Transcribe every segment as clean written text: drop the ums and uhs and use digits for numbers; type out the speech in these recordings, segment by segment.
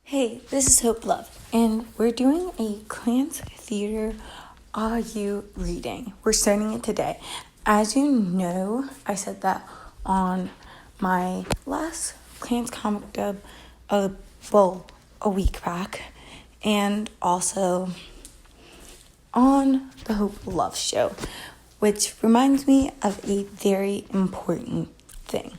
Hey, this is Hope Love, and we're doing a Klance Theater Au reading. We're starting it today. As you know, I said that on my last Klance Comic Dub, a week back, and also on the Hope Love show, which reminds me of a very important thing.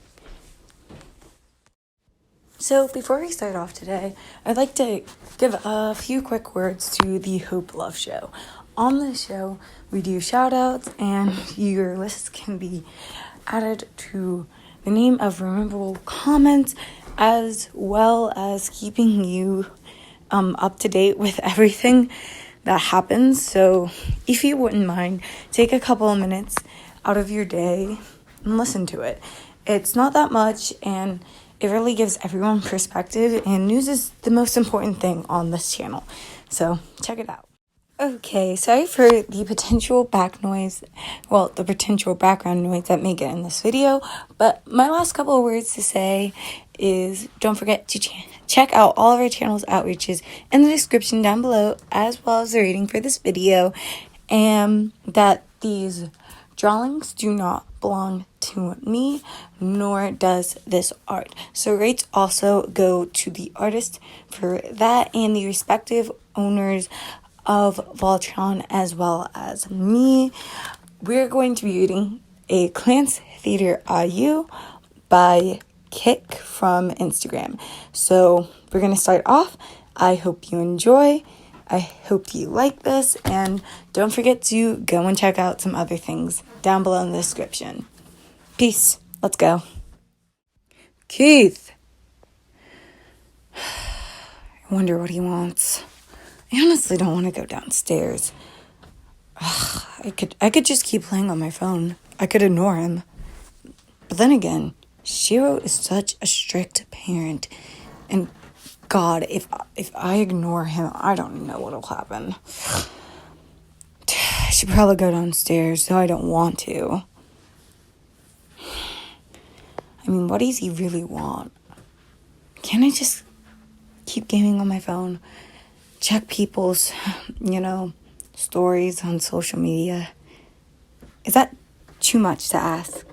So before we start off today, I'd like to give a few quick words to the Hope Love Show. On this show, we do shout outs and your lists can be added to the name of rememberable comments, as well as keeping you up to date with everything that happens. So if you wouldn't mind, take a couple of minutes out of your day and listen to it. It's not that much, and it really gives everyone perspective, and news is the most important thing on this channel. So check it out. Okay, sorry for the potential background noise that may get in this video, but my last couple of words to say is don't forget to check out all of our channel's outreaches in the description down below, as well as the rating for this video, and that these drawings do not belong to me, nor does this art. So rates also go to the artist for that and the respective owners of Voltron, as well as me. We're going to be reading a Klance Theater Au by Kick from Instagram. So we're going to start off. I hope you enjoy. I hope you like this, and don't forget to go and check out some other things down below in the description. Peace. Let's go. Keith. I wonder what he wants. I honestly don't want to go downstairs. I could just keep playing on my phone. I could ignore him. But then again, Shiro is such a strict parent, and God, if I ignore him, I don't know what'll happen. I should probably go downstairs, though I don't want to. I mean, what does he really want? Can't I just keep gaming on my phone? Check people's, stories on social media? Is that too much to ask?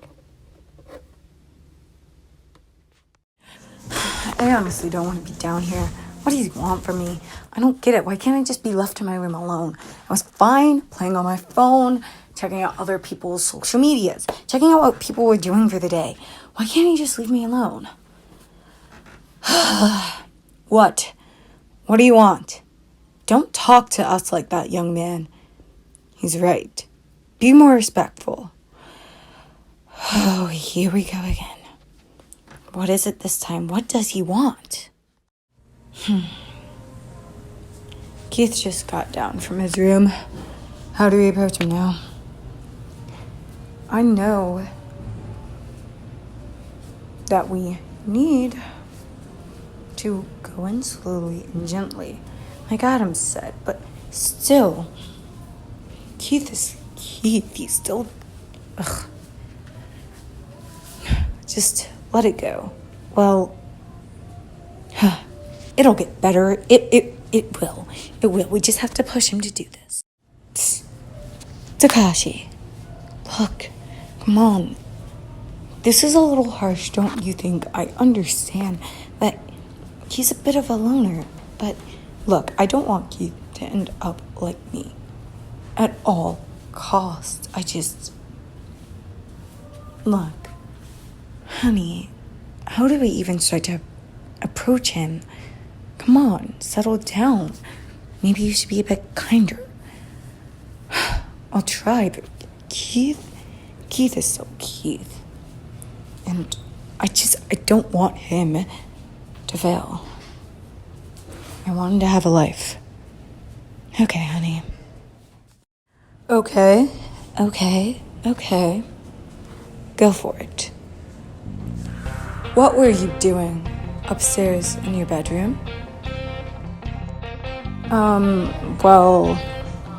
I honestly don't want to be down here. What does he want from me? I don't get it. Why can't I just be left in my room alone? I was fine playing on my phone, checking out other people's social medias, checking out what people were doing for the day. Why can't he just leave me alone? What? What do you want? Don't talk to us like that, young man. He's right. Be more respectful. Oh, here we go again. What is it this time? What does he want? Keith just got down from his room. How do we approach him now? I know that we need to go in slowly and gently, like Adam said, but still, Keith is Keith. He's still, just let it go. Well, it'll get better. It will. It will. We just have to push him to do this. Psst. Takashi, look, come on. This is a little harsh, don't you think? I understand that he's a bit of a loner, but look, I don't want Keith to end up like me at all costs. Look, honey, how do we even start to approach him? Come on, settle down. Maybe you should be a bit kinder. I'll try, but Keith is so Keith. And I don't want him to fail. I want him to have a life. Okay, honey. Okay. Go for it. What were you doing upstairs in your bedroom? Well,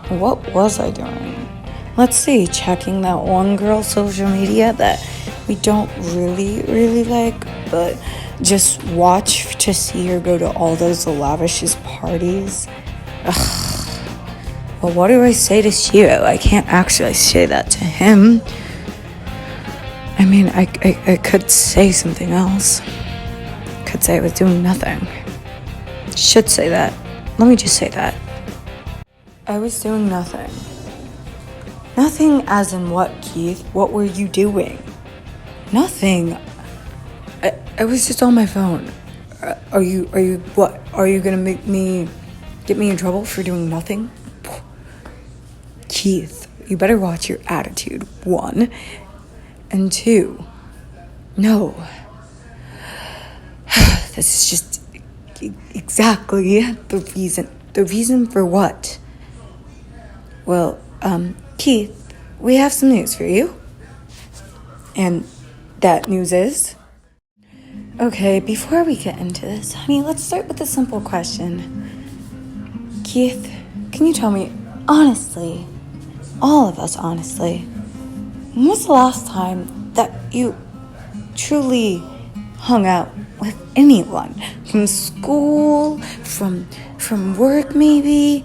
what was I doing? Let's see, checking that one girl's social media that we don't really like, but just watch to see her go to all those lavishest parties. Ugh. Well, what do I say to Shiro? I can't actually say that to him. I mean, I could say something else. Could say I was doing nothing. Should say that. Let me just say that. I was doing nothing. Nothing as in what, Keith? What were you doing? Nothing. I was just on my phone. Are you what? Are you gonna get me in trouble for doing nothing? Keith, you better watch your attitude, 1. And 2, no. This is just exactly the reason. The reason for what? Well, Keith, we have some news for you. And that news is... Okay, before we get into this, honey, let's start with a simple question. Keith, can you tell me, honestly, all of us honestly, when was the last time that you truly hung out with anyone? From school, from work maybe?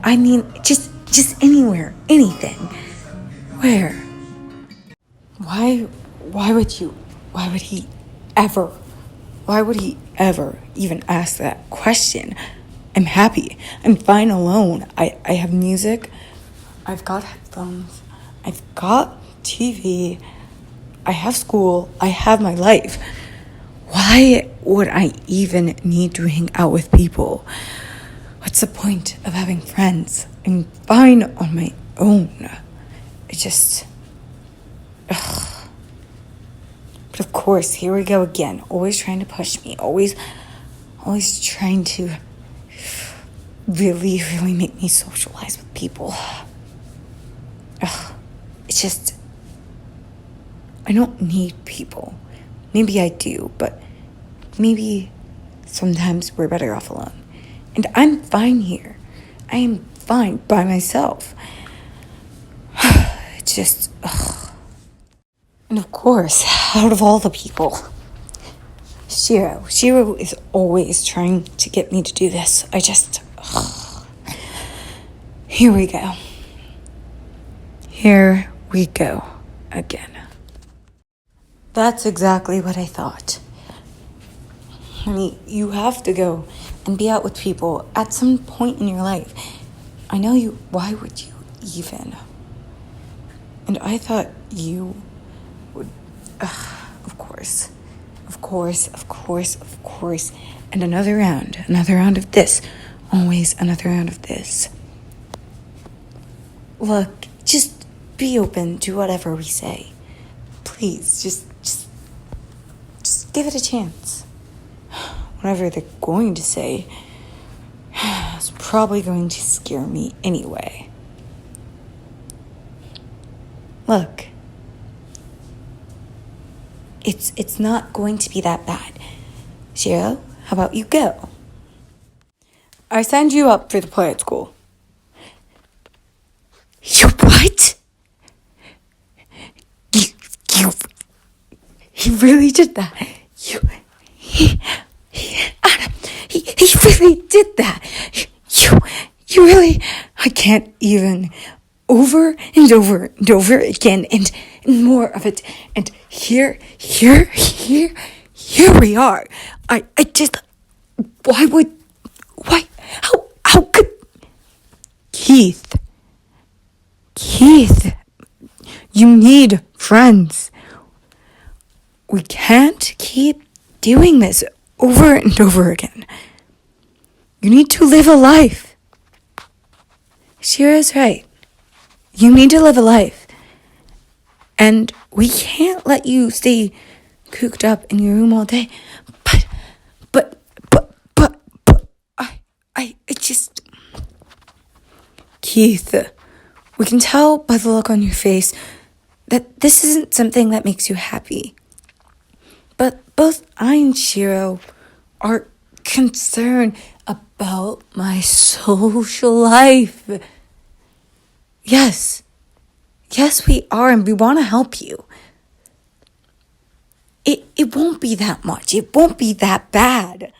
I mean, just anywhere, anything. Where? Why would he ever even ask that question? I'm happy. I'm fine alone. I have music. I've got headphones. I've got TV. I have school. I have my life. Why would I even need to hang out with people? What's the point of having friends? I'm fine on my own. It just... Ugh. But of course, here we go again. Always trying to push me. Always trying to really, really make me socialize with people. Ugh. It's just... I don't need people. Maybe I do, but maybe sometimes we're better off alone. And I'm fine here. I am fine by myself. It's just... Ugh. And of course, out of all the people, Shiro is always trying to get me to do this. I just... Ugh. Here we go. Here we go again. That's exactly what I thought. Honey, you have to go and be out with people at some point in your life. I know you... Why would you even? And I thought you would... Of course. And another round of this. Always another round of this. Look, just be open to whatever we say. Please, just give it a chance. Whatever they're going to say is probably going to scare me anyway. Look, it's not going to be that bad. Shiro, how about you go? I signed you up for the play at school. You what? He really did that. Adam, he really did that. You really... I can't even... Over and over again, and more of it. And here we are. I just... How could... Keith, you need friends. We can't keep doing this over and over again. You need to live a life. Shira's right. You need to live a life. And we can't let you stay cooped up in your room all day. But, I just... Keith, we can tell by the look on your face that this isn't something that makes you happy. But both I and Shiro are concerned about my social life. Yes, we are, and we want to help you. It won't be that much. It won't be that bad.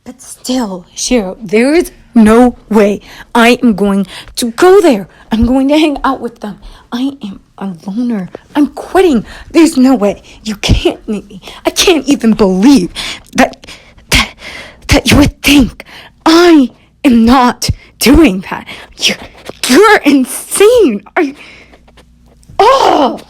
But still, Cheryl, there is no way I am going to go there. I'm going to hang out with them. I am a loner. I'm quitting. There's no way. You can't make me. I can't even believe that you would think I am not doing that. You're insane. Oh!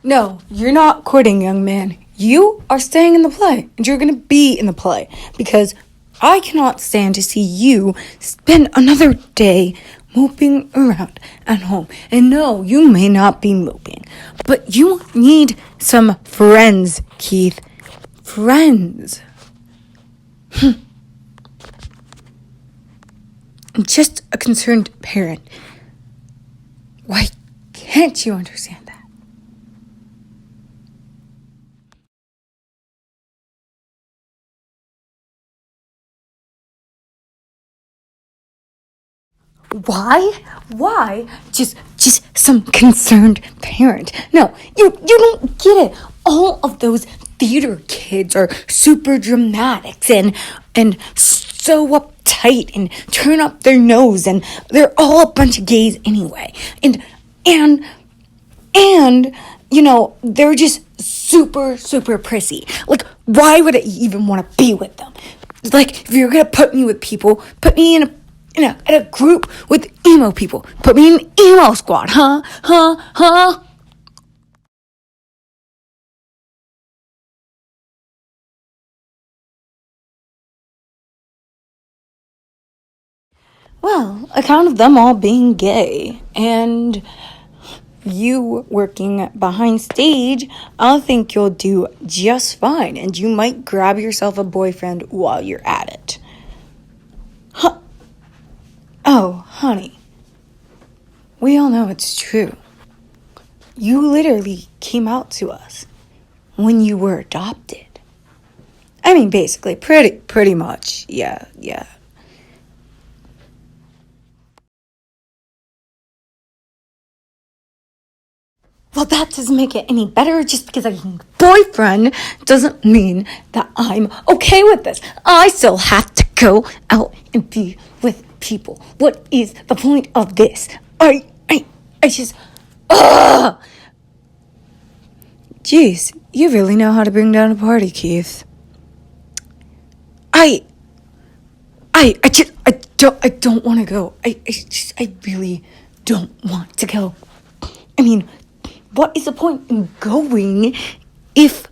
No, you're not quitting, young man. You are staying in the play, and you're going to be in the play, because I cannot stand to see you spend another day moping around at home. And no, you may not be moping, but you need some friends, Keith. Friends. I'm just a concerned parent. Why can't you understand that? Why? Just some concerned parent. No, you don't get it. All of those theater kids are super dramatics and so uptight and turn up their nose, and they're all a bunch of gays anyway. And you know, they're just super prissy. Like, why would I even want to be with them? Like, if you're gonna put me with people, put me in a group with emo people. Put me in emo squad, huh? Well, account of them all being gay and you working behind stage, I think you'll do just fine, and you might grab yourself a boyfriend while you're at it. Huh? Oh, honey, we all know it's true. You literally came out to us when you were adopted. I mean, basically, pretty much, yeah. Well, that doesn't make it any better. Just because I'm a boyfriend doesn't mean that I'm okay with this. I still have to go out and be with people. What is the point of this? I just, ugh! Jeez, you really know how to bring down a party, Keith. I don't want to go. I really don't want to go. I mean, what is the point in going if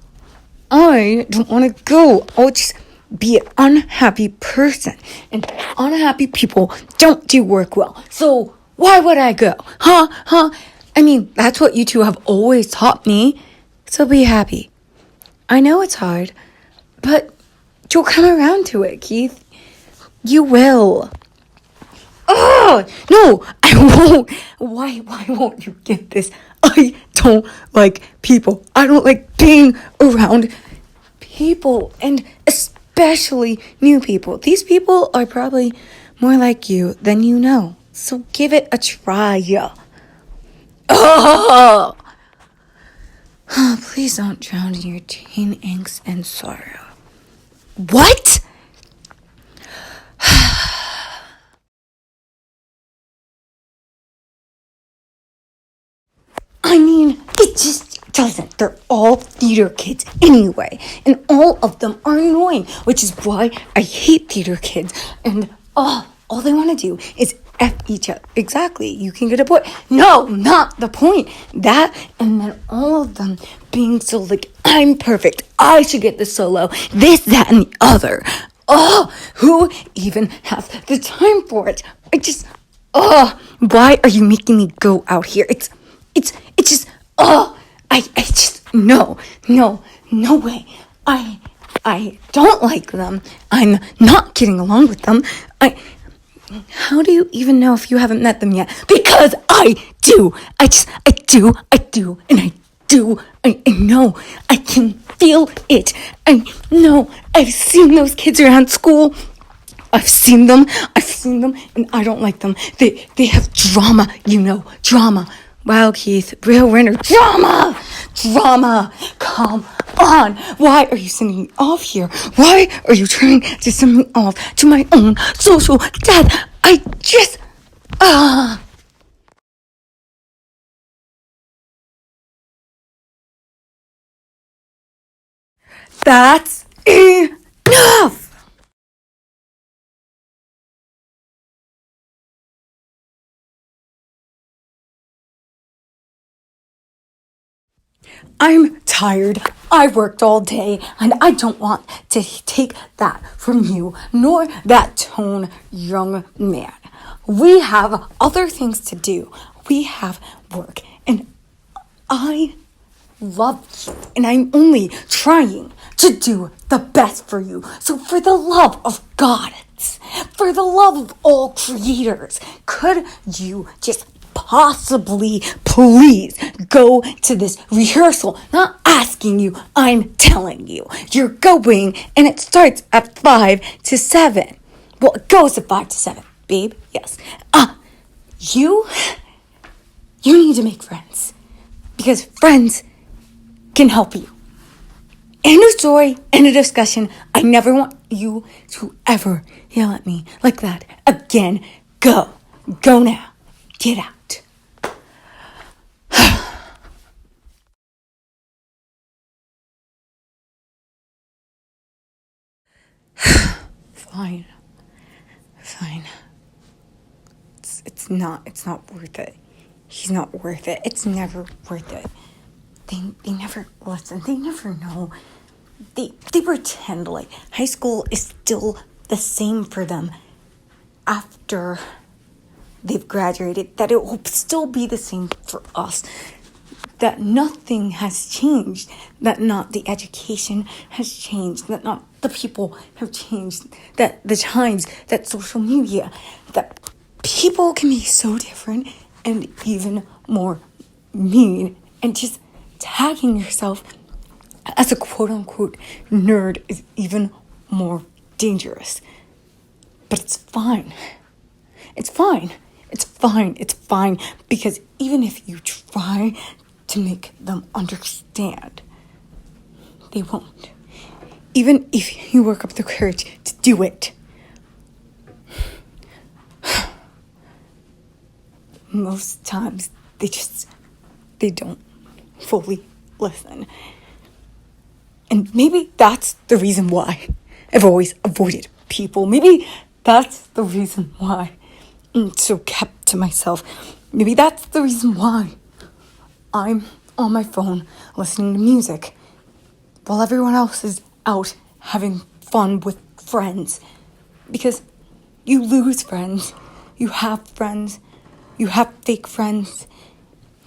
I don't want to go? I'll just be an unhappy person. And unhappy people don't do work well. So why would I go? Huh? I mean, that's what you two have always taught me. So be happy. I know it's hard, but you'll come around to it, Keith. You will. Oh, no, I won't. Why won't you get this? I don't like people. I don't like being around people, and especially new people. These people are probably more like you than you know. So give it a try. Oh, please don't drown in your teen angst and sorrow. What? I mean, it just doesn't. They're all theater kids anyway, and all of them are annoying, which is why I hate theater kids. And all they want to do is F each other. Exactly. You can get a boy. No, not the point. That, and then all of them being so like, I'm perfect. I should get the solo. This, that, and the other. Who even has the time for it? Why are you making me go out here? It's just, I just, no way. I don't like them. I'm not getting along with them. How do you even know if you haven't met them yet? Because I do. I do, and I do. I know. I can feel it. I know. I've seen those kids around school. I've seen them, and I don't like them. They have drama, drama. Wow, Keith, real winner, drama! Come on! Why are you sending me off here? Why are you trying to send me off to my own social death? That's enough! I'm tired. I worked all day, and I don't want to take that from you, nor that tone, young man. We have other things to do. We have work, and I love you, and I'm only trying to do the best for you. So for the love of God, for the love of all creators, could you just possibly please go to this rehearsal? Not asking you, I'm telling you. You're going, and it starts at 5 to 7. Well, it goes to 5 to 7, babe. Yes. You need to make friends, because friends can help you. End of story, end of discussion. I never want you to ever yell at me like that again. Go now. Get out. Fine. It's not worth it. He's not worth it. It's never worth it. They never listen. They never know. They pretend like high school is still the same for them after they've graduated, that it will still be the same for us, that nothing has changed, that not the education has changed, that not the people have changed, that the times, that social media, that people can be so different and even more mean, and just tagging yourself as a quote-unquote nerd is even more dangerous. But it's fine. It's fine, because even if you try to make them understand, they won't. Even if you work up the courage to do it, most times they don't fully listen. And maybe that's the reason why I've always avoided people. Maybe that's the reason why I'm so kept to myself. Maybe that's the reason why I'm on my phone listening to music while everyone else is out having fun with friends. Because you lose friends. You have friends. You have fake friends.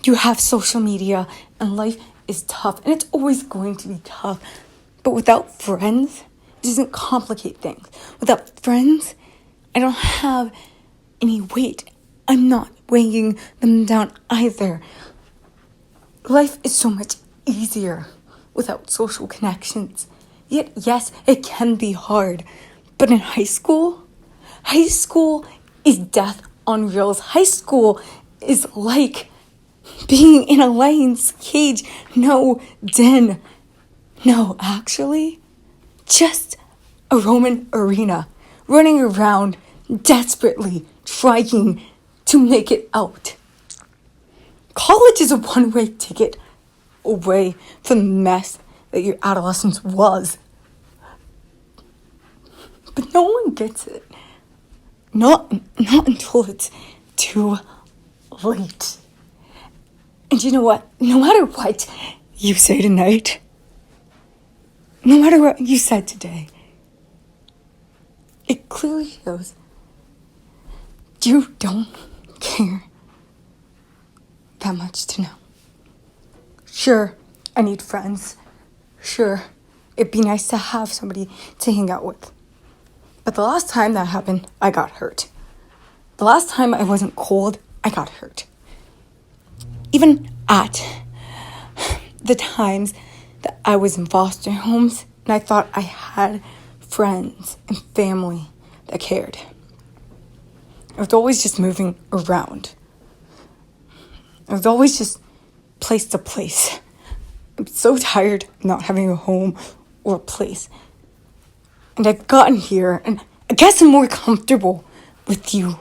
You have social media, and life is tough, and it's always going to be tough. But without friends, it doesn't complicate things. Without friends, I don't have any weight. I'm not weighing them down either. Life is so much easier without social connections. Yet, yes, it can be hard. But in high school is death on rails. High school is like being in a lion's cage. No den. No, actually, just a Roman arena, running around desperately trying to make it out. College is a one-way ticket away from the mess that your adolescence was. But no one gets it. Not until it's too late. And you know what? No matter what you say tonight, no matter what you said today, it clearly shows you don't care that much to know. Sure, I need friends. Sure, it'd be nice to have somebody to hang out with. But the last time that happened, I got hurt. The last time I wasn't cold, I got hurt. Even at the times that I was in foster homes and I thought I had friends and family, that cared. I was always just moving around. I was always just place to place. I'm so tired of not having a home or a place. And I've gotten here, and I guess I'm more comfortable with you.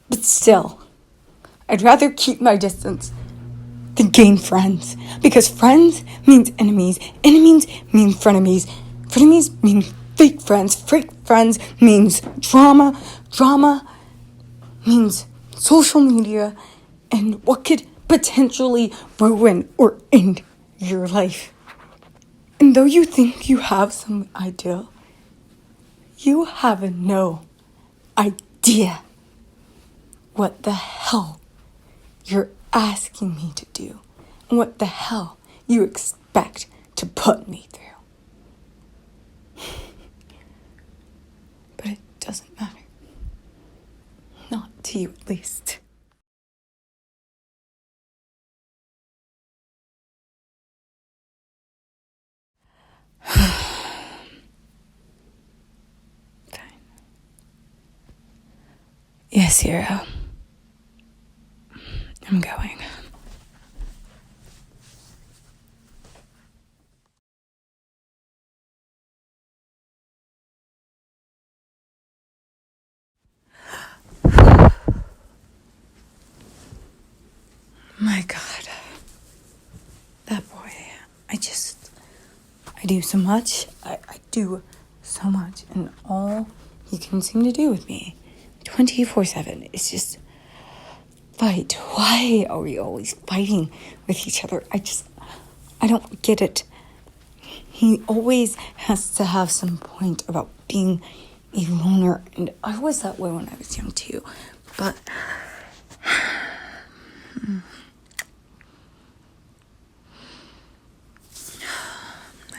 But still, I'd rather keep my distance than gain friends. Because friends means enemies. Enemies mean frenemies. Frenemies mean fake friends. Fake friends means drama. Drama means social media and what could potentially ruin or end your life. And though you think you have some idea, you have no idea what the hell you're asking me to do and what the hell you expect to put me through. But it doesn't matter. Not to you, at least. Fine. Yes, hero. I'm going. My God. That boy. I do so much. I do so much. And all he can seem to do with me 24/7 is just fight. Why are we always fighting with each other? I don't get it. He always has to have some point about being a loner. And I was that way when I was young too. But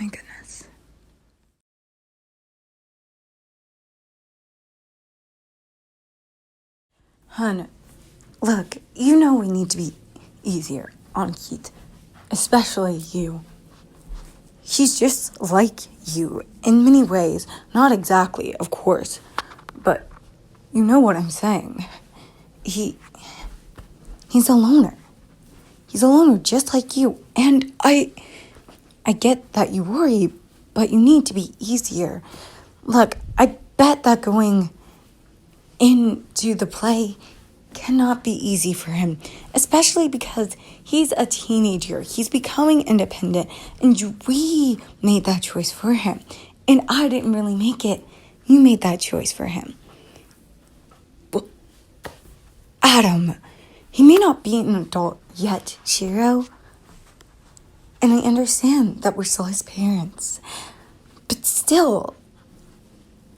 my goodness. Hun, look, you know we need to be easier on Keith. Especially you. He's just like you in many ways. Not exactly, of course. But you know what I'm saying. He's a loner. He's a loner just like you. And I get that you worry, but you need to be easier. Look, I bet that going into the play cannot be easy for him, especially because he's a teenager. He's becoming independent, and we made that choice for him. And I didn't really make it. You made that choice for him. Well, Adam, he may not be an adult yet, Shiro. And I understand that we're still his parents. But still,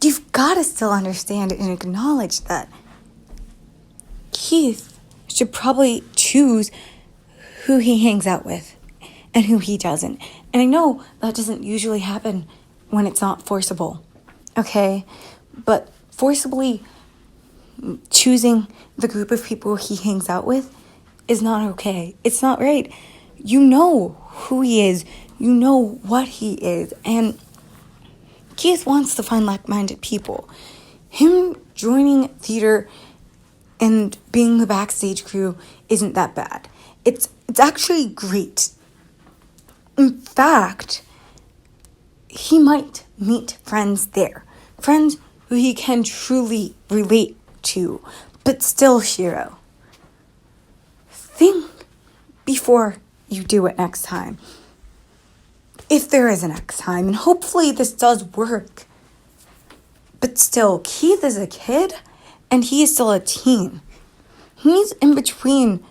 you've got to still understand and acknowledge that Keith should probably choose who he hangs out with and who he doesn't. And I know that doesn't usually happen when it's not forcible, okay? But forcibly choosing the group of people he hangs out with is not okay. It's not right. You know who he is. You know what he is. And Keith wants to find like-minded people. Him joining theater and being the backstage crew isn't that bad. It's actually great. In fact, he might meet friends there. Friends who he can truly relate to. But still, Shiro, think before you do it next time. If there is a next time, and hopefully this does work. But still, Keith is a kid, and he is still a teen. He's in between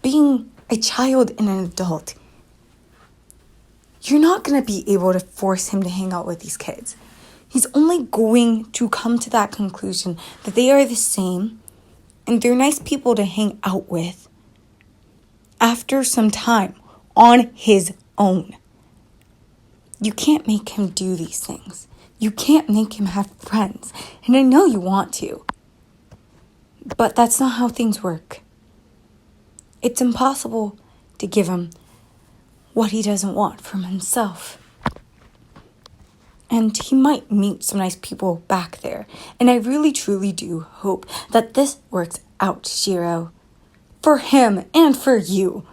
being a child and an adult. You're not going to be able to force him to hang out with these kids. He's only going to come to that conclusion that they are the same, and they're nice people to hang out with after some time on his own. You can't make him do these things. You can't make him have friends. And I know you want to. But that's not how things work. It's impossible to give him what he doesn't want from himself. And he might meet some nice people back there. And I really, truly do hope that this works out, Shiro. For him and for you.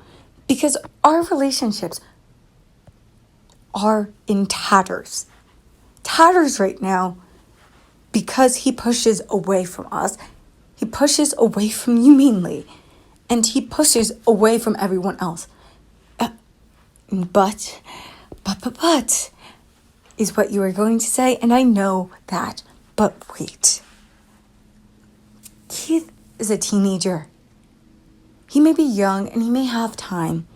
Because our relationships are in tatters. Tatters right now. Because he pushes away from us. He pushes away from you mainly. And he pushes away from everyone else. But, is what you are going to say, and I know that. But wait. Keith is a teenager. He may be young and he may have time,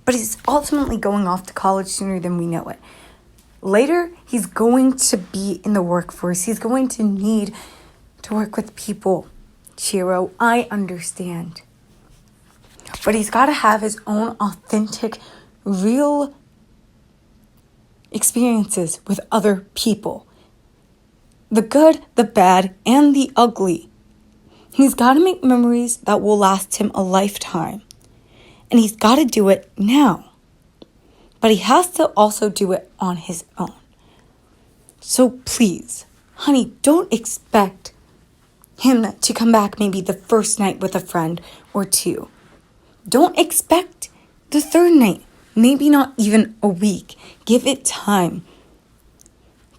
but he's ultimately going off to college sooner than we know it. Later, he's going to be in the workforce. He's going to need to work with people. Shiro, I understand. But he's got to have his own authentic, real experiences with other people. The good, the bad, and the ugly. He's got to make memories that will last him a lifetime. And he's got to do it now. But he has to also do it on his own. So please, honey, don't expect him to come back maybe the first night with a friend or two. Don't expect the third night. Maybe not even a week. Give it time.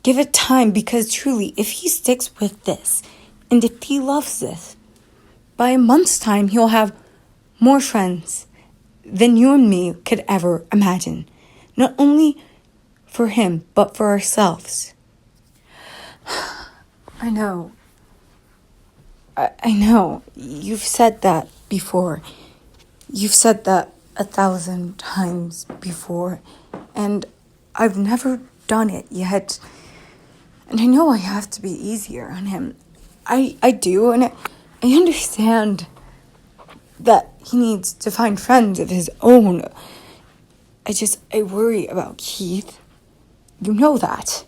Give it time, because truly, if he sticks with this, and if he loves this, by a month's time, he'll have more friends than you and me could ever imagine. Not only for him, but for ourselves. I know. I know. You've said that before. You've said that 1,000 times before, and I've never done it yet. And I know I have to be easier on him. I do, and I understand that he needs to find friends of his own. I worry about Keith. You know that.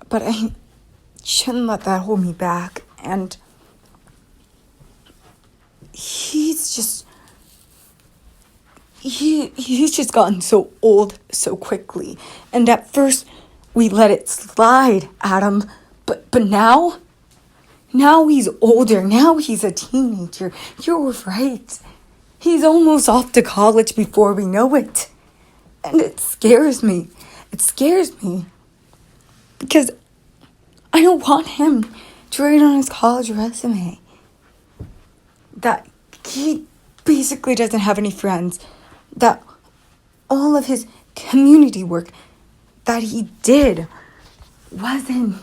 But I shouldn't let that hold me back, and he's just gotten so old so quickly. And at first we let it slide, Adam, but now he's older. Now he's a teenager. You're right. He's almost off to college before we know it. And it scares me. It scares me because I don't want him to write on his college resume that he basically doesn't have any friends, that all of his community work that he did wasn't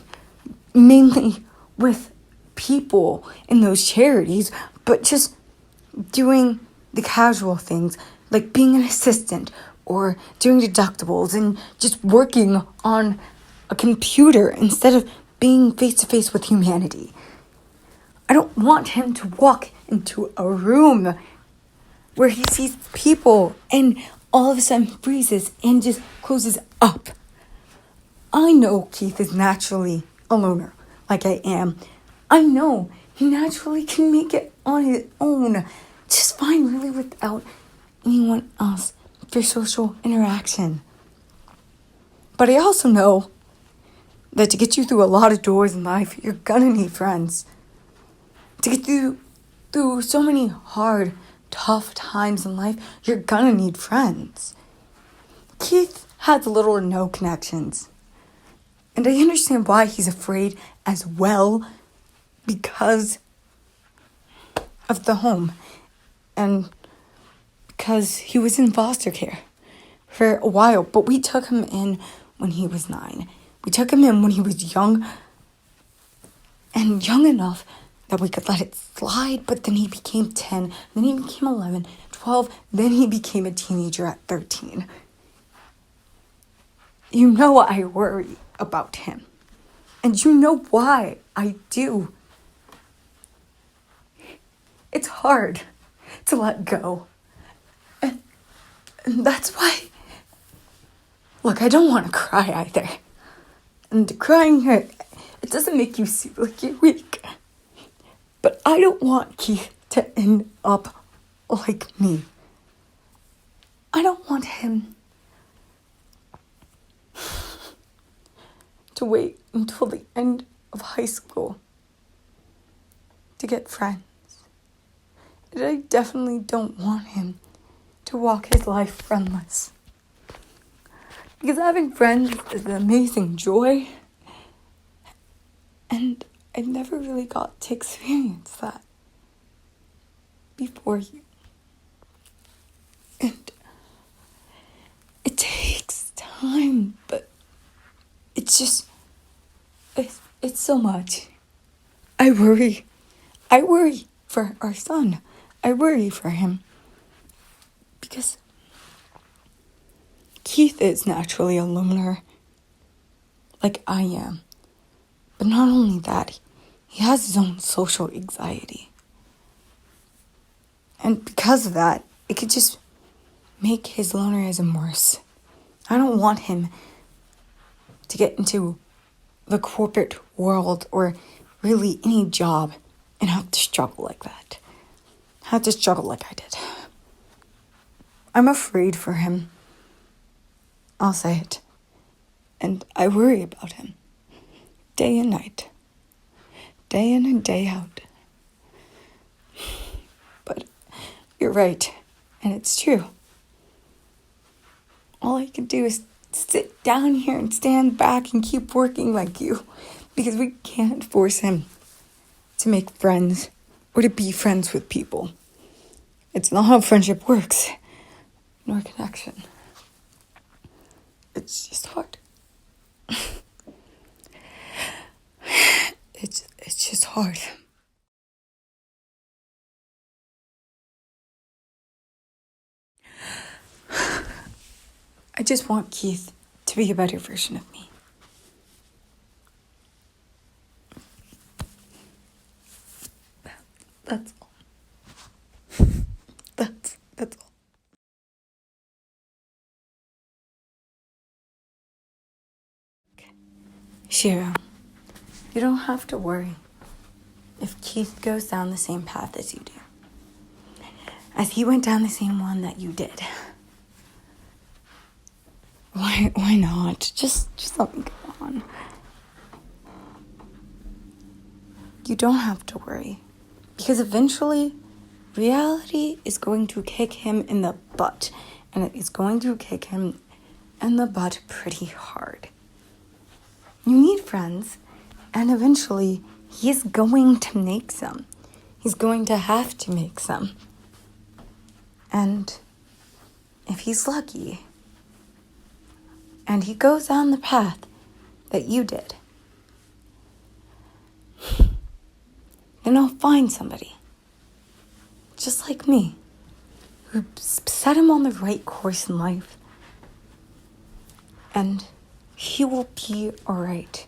mainly with people in those charities, but just doing the casual things like being an assistant or doing deductibles and just working on a computer instead of being face-to-face with humanity. I don't want him to walk into a room where he sees people and all of a sudden freezes and just closes up. I know Keith is naturally a loner, like I am. I know he naturally can make it on his own just fine, really, without anyone else for social interaction. But I also know that to get you through a lot of doors in life, you're gonna need friends. To get through so many hard, tough times in life, you're gonna need friends. Keith has little or no connections. And I understand why he's afraid as well, because of the home. And because he was in foster care for a while. But we took him in when he was 9. We took him in when he was young. And young enough that we could let it slide. But then he became 10. Then he became 11, 12. Then he became a teenager at 13. You know I worry about him. And you know why I do. It's hard to let go. And that's why. Look, I don't want to cry either. And crying, it doesn't make you seem like you're weak. But I don't want Keith to end up like me. I don't want him wait until the end of high school to get friends. And I definitely don't want him to walk his life friendless. Because having friends is an amazing joy. And I never really got to experience that before you. And it takes time, but it's just, it's so much. I worry for our son. I worry for him. Because Keith is naturally a loner, like I am. But not only that, he has his own social anxiety. And because of that, it could just make his lonerism worse. I don't want him to get into the corporate world or really any job and have to struggle like that. Have to struggle like I did. I'm afraid for him. I'll say it. And I worry about him. Day and night. Day in and day out. But you're right. And it's true. All I can do is sit down here and stand back and keep working like you. Because we can't force him to make friends or to be friends with people. It's not how friendship works, nor connection. It's just hard. It's just hard. I just want Keith to be a better version of me. That's all. That's all. Shiro, you don't have to worry if Keith goes down the same path as you do. As he went down the same one that you did. Why not? Just let me go on. You don't have to worry. Because eventually, reality is going to kick him in the butt. And it is going to kick him in the butt pretty hard. You need friends. And eventually, he is going to make some. He's going to have to make some. And if he's lucky, and he goes down the path that you did, then he'll find somebody, just like me, who set him on the right course in life. And he will be all right.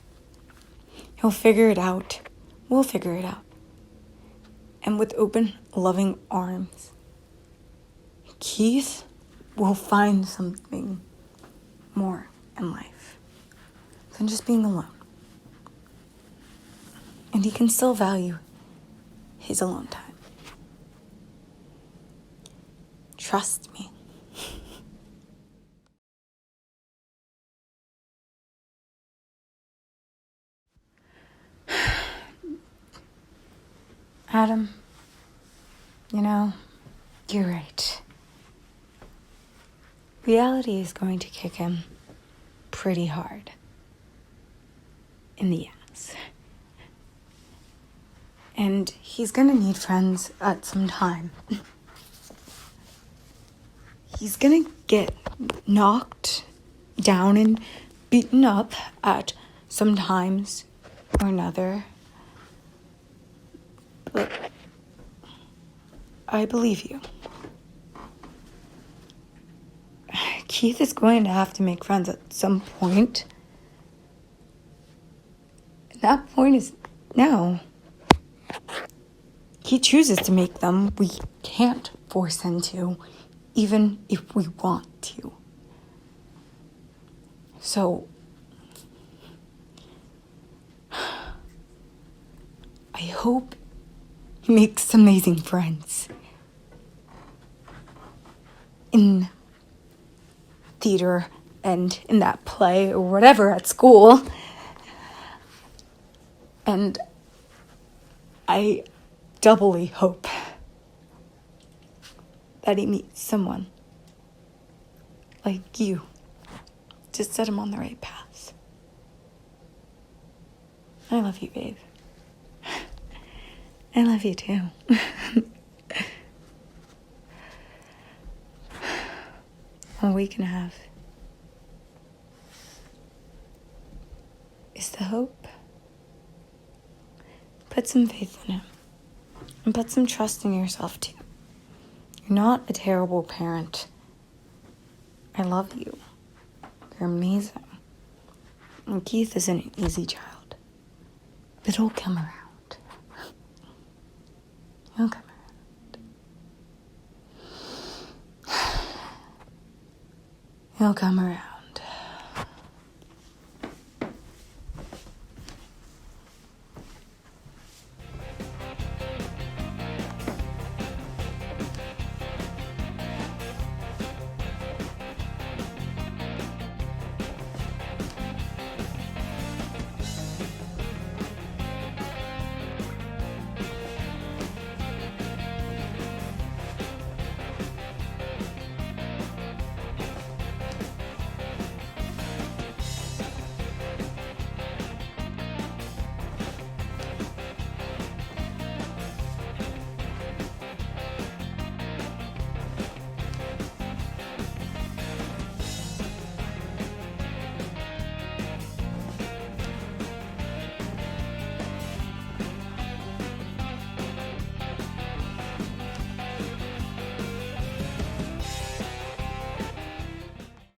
He'll figure it out. We'll figure it out. And with open, loving arms, Keith will find something more in life than just being alone. And he can still value his alone time. Trust me. Adam, you're right. Reality is going to kick him pretty hard in the ass. And he's gonna need friends at some time. He's gonna get knocked down and beaten up at some times or another. But I believe you. Keith is going to have to make friends at some point. And that point is now. He chooses to make them. We can't force him to, even if we want to. So, I hope he makes amazing friends in theater and in that play or whatever at school. And I doubly hope that he meets someone like you to set him on the right path. I love you, babe. I love you too. All we can have is the hope. Put some faith in him. And put some trust in yourself too. You're not a terrible parent. I love you. You're amazing. And Keith isn't an easy child. But he'll come around. He'll come around. He'll come around.